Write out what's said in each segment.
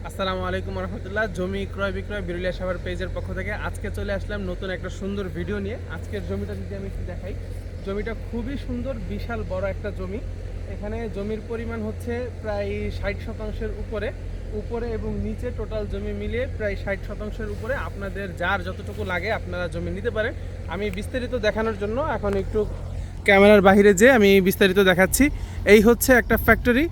আসসালামু আলাইকুম রহমতুল্লাহ। জমি ক্রয় বিক্রয় বিরুলিয়া সাভার পেজের পক্ষ থেকে আজকে চলে আসলাম নতুন একটা সুন্দর ভিডিও নিয়ে। আজকের জমিটা যদি আমি একটু দেখাই, জমিটা খুবই সুন্দর, বিশাল বড় একটা জমি। এখানে জমির পরিমাণ হচ্ছে প্রায় 60% উপরে এবং নিচে টোটাল জমি মিলিয়ে প্রায় 60% উপরে। আপনাদের যার যতটুকু লাগে আপনারা জমি নিতে পারেন। আমি বিস্তারিত দেখানোর জন্য এখন একটু ক্যামেরার বাইরে যে আমি বিস্তারিত দেখাচ্ছি। এই হচ্ছে একটা ফ্যাক্টরি।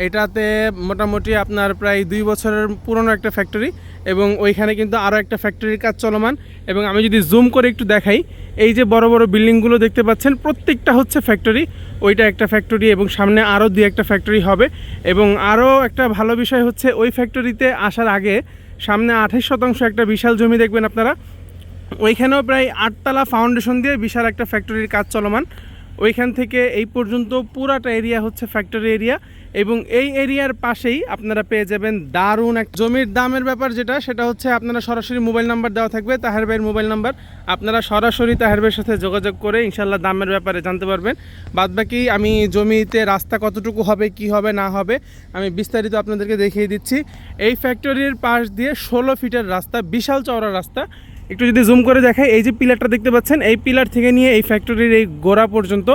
এটাতে মোটামুটি আপনার প্রায় 2 বছরের পুরনো একটা ফ্যাক্টরি এবং ওইখানে কিন্তু আরও একটা ফ্যাক্টরির কাজ চলমান। এবং আমি যদি জুম করে একটু দেখাই, এই যে বড় বড় বিল্ডিংগুলো দেখতে পাচ্ছেন প্রত্যেকটা হচ্ছে ফ্যাক্টরি। ওইটা একটা ফ্যাক্টরি এবং সামনে আরও 2-1টা ফ্যাক্টরি হবে। এবং আরও একটা ভালো বিষয় হচ্ছে ওই ফ্যাক্টরিতে আসার আগে সামনে 28% একটা বিশাল জমি দেখবেন আপনারা। ওইখানেও প্রায় 8তলা ফাউন্ডেশন দিয়ে বিশাল একটা ফ্যাক্টরির কাজ চলমান। ওইখান থেকে এই পর্যন্ত পুরাটা এরিয়া হচ্ছে ফ্যাক্টরি এরিয়া এবং এই এরিয়ার পাশেই আপনারা পেয়ে যাবেন দারুণ এক জমির দামের ব্যাপার সেটা হচ্ছে আপনারা সরাসরি মোবাইল নাম্বার দেওয়া থাকবে, তাহের ভাইয়ের মোবাইল নাম্বার। আপনারা সরাসরি তাহের ভাইয়ের সাথে যোগাযোগ করে ইনশাল্লাহ দামের ব্যাপারে জানতে পারবেন। বাদবাকি আমি জমিতে রাস্তা কতটুকু হবে, কি হবে না হবে আমি বিস্তারিত আপনাদেরকে দেখিয়ে দিচ্ছি। এই ফ্যাক্টরির পাশ দিয়ে 16 ফিটের রাস্তা, বিশাল চওড়া রাস্তা। একটু যদি জুম করে দেখাই, এই যে পিলারটা দেখতে পাচ্ছেন, এই পিলার থেকে নিয়ে এই ফ্যাক্টরির এই গোড়া পর্যন্ত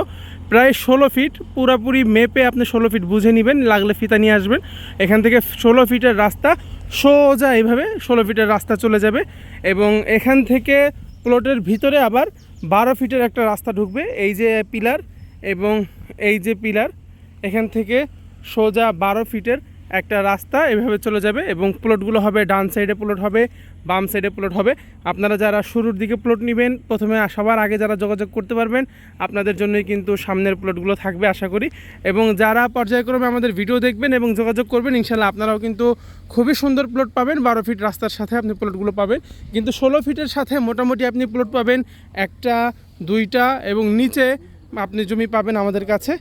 প্রায় 16 ফিট। পুরাপুরি মেপে আপনি 16 ফিট বুঝে নেবেন, লাগলে ফিতা নিয়ে আসবেন। এখান থেকে 16 ফিটের রাস্তা সোজা এইভাবে 16 ফিটের রাস্তা চলে যাবে এবং এখান থেকে প্লটের ভিতরে আবার 12 ফিটের একটা রাস্তা ঢুকবে। এই যে পিলার এবং এই যে পিলার, এখান থেকে সোজা 12 ফিটের একটা রাস্তা এভাবে চলে যাবে এবং প্লটগুলো হবে ডান সাইডে প্লট হবে, বাম সাইডে প্লট হবে। আপনারা যারা শুরুর দিকে প্লট নেবেন, প্রথমে সবার আগে যারা যোগাযোগ করতে পারবেন আপনাদের জন্যই কিন্তু সামনের প্লটগুলো থাকবে আশা করি। এবং যারা পর্যায়ক্রমে আমাদের ভিডিও দেখবেন এবং যোগাযোগ করবেন ইনশাল্লাহ আপনারাও কিন্তু খুবই সুন্দর প্লট পাবেন। 12 ফিট রাস্তার সাথে আপনি প্লটগুলো পাবেন, কিন্তু 16 ফিটের সাথে মোটামুটি আপনি প্লট পাবেন 1টা 2টা এবং নিচে আপনি জমি পাবেন আমাদের কাছে।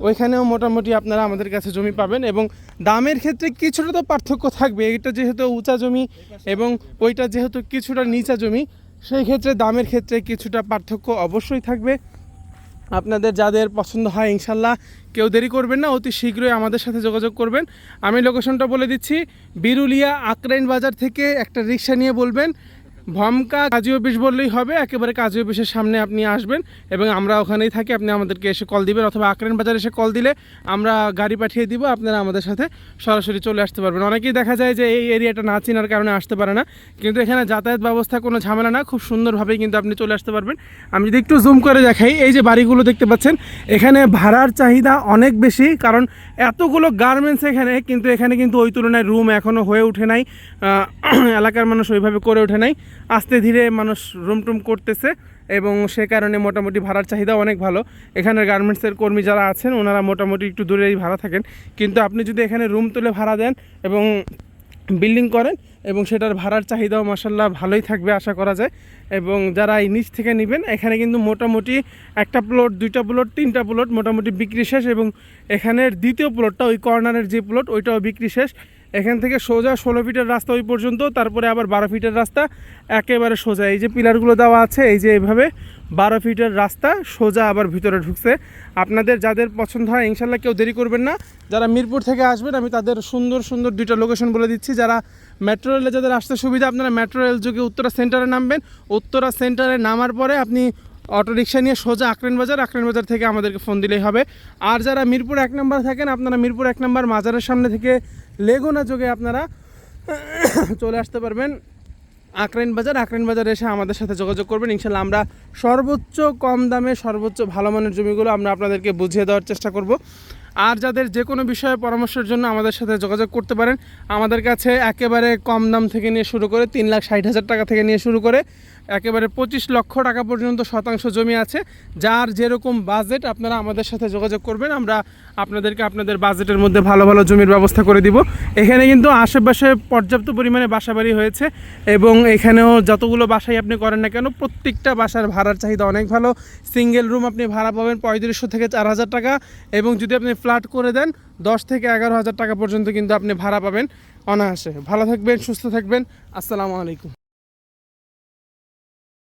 ওইখানেও মোটামুটি আপনারা আমাদের কাছে জমি পাবেন এবং দামের ক্ষেত্রে কিছুটা তো পার্থক্য থাকবে। এটা যেহেতু উঁচা জমি এবং ওইটা যেহেতু কিছুটা নিচা জমি, সেই ক্ষেত্রে দামের ক্ষেত্রে কিছুটা পার্থক্য অবশ্যই থাকবে। আপনাদের যাদের পছন্দ হয় ইনশাল্লাহ কেউ দেরি করবেন না, অতি শীঘ্রই আমাদের সাথে যোগাযোগ করবেন। আমি লোকেশনটা বলে দিচ্ছি, বিরুলিয়া আকরাইন বাজার থেকে একটা রিক্সা নিয়ে বলবেন ভমকা কাজী অফিস বললেই হবে। একেবারে কাজী অফিসের সামনে আপনি আসবেন এবং আমরা ওখানেই থাকি। আপনি আমাদেরকে এসে কল দিবেন অথবা আকরাইন বাজার এসে কল দিলে আমরা গাড়ি পাঠিয়ে দিব, আপনারা আমাদের সাথে সরাসরি চলে আসতে পারবেন। অনেকেই দেখা যায় যে এই এরিয়াটা না চেনার কারণে আসতে পারে না, কিন্তু এখানে যাতায়াত ব্যবস্থা কোনো ঝামেলা না, খুব সুন্দরভাবেই কিন্তু আপনি চলে আসতে পারবেন। আমি যদি একটু জুম করে দেখাই, এই যে বাড়িগুলো দেখতে পাচ্ছেন, এখানে ভাড়ার চাহিদা অনেক বেশি, কারণ এতগুলো গার্মেন্টস এখানে, কিন্তু এখানে কিন্তু ওই তুলনায় রুম এখনও হয়ে ওঠে নাই। এলাকার মানুষ ওইভাবে করে ওঠে নাই, আস্তে ধীরে মানুষ রুম টুম করতেছে এবং সে কারণে মোটামুটি ভাড়ার চাহিদা অনেক ভালো। এখানের গার্মেন্টসের কর্মী যারা আছেন ওনারা মোটামুটি একটু দূরেই ভাড়া থাকেন, কিন্তু আপনি যদি এখানে রুম তুলে ভাড়া দেন এবং বিল্ডিং করেন এবং সেটার ভাড়ার চাহিদাও মাশাআল্লাহ ভালোই থাকবে আশা করা যায়। এবং যারা এই নিচ থেকে নেবেন, এখানে কিন্তু মোটামুটি 1টা প্লট 2টা প্লট 3টা প্লট মোটামুটি বিক্রি শেষ এবং এখানের দ্বিতীয় প্লটটা, ওই কর্নারের যে প্লট, ওইটাও বিক্রি শেষ। এখান থেকে সোজা 16 ফিটের রাস্তা ওই পর্যন্ত, তারপরে আবার 12 ফিটের রাস্তা একেবারে সোজা। এই যে পিলারগুলো দেওয়া আছে, এই যে এইভাবে 12 ফিটের রাস্তা সোজা আবার ভিতরে ঢুকছে। আপনাদের যাদের পছন্দ হয় ইনশাল্লাহ কেউ দেরি করবেন না। যারা মিরপুর থেকে আসবেন আমি তাদের সুন্দর সুন্দর 2টা লোকেশন বলে দিচ্ছি। যারা মেট্রো রেলে যাদের আসতে সুবিধা, আপনারা মেট্রো রেল যোগে উত্তরা সেন্টারে নামবেন। উত্তরা সেন্টারে নামার পরে আপনি অটোরিকশা নিয়ে সোজা আকরাইন বাজার থেকে আমাদেরকে ফোন দিলেই হবে। আর যারা মিরপুর 1 নম্বর থাকেন, আপনারা মিরপুর 1 নম্বর মাজারের সামনে থেকে লেগুনা যোগে আপনারা চলে আসতে পারবেন আকরাইন বাজার এসে আমাদের সাথে যোগাযোগ করবেন। ইনশাল্লাহ আমরা সর্বোচ্চ কম দামে সর্বোচ্চ ভালো মানের জমিগুলো আমরা আপনাদেরকে বুঝিয়ে দেওয়ার চেষ্টা করব। আর যাদের যে কোনো বিষয়ে পরামর্শের জন্য আমাদের সাথে যোগাযোগ করতে পারেন, আমাদের কাছে একেবারে কম দাম থেকে নিয়ে শুরু করে 3,60,000 টাকা থেকে নিয়ে শুরু করে একেবারে 25 লক্ষ টাকা পর্যন্ত শতাংশ জমি আছে। যার যেরকম বাজেট আপনারা আমাদের সাথে যোগাযোগ করবেন, আমরা আপনাদেরকে আপনাদের বাজেটের মধ্যে ভালো ভালো জমির ব্যবস্থা করে দিব। এখানে কিন্তু আশেপাশে পর্যাপ্ত পরিমাণে বাসাবাড়ি হয়েছে এবং এখানেও যতগুলো বাসাই আপনি করেন না কেন, প্রত্যেকটা বাসার ভাড়ার চাহিদা অনেক ভালো। সিঙ্গেল রুম আপনি ভাড়া পাবেন 3500 থেকে 4000 টাকা এবং যদি আপনি ফ্ল্যাট করে দেন 10 থেকে 11,000 টাকা পর্যন্ত কিন্তু আপনি ভাড়া পাবেন অনায়াসে। ভালো থাকবেন, সুস্থ থাকবেন। আসসালামু আলাইকুম।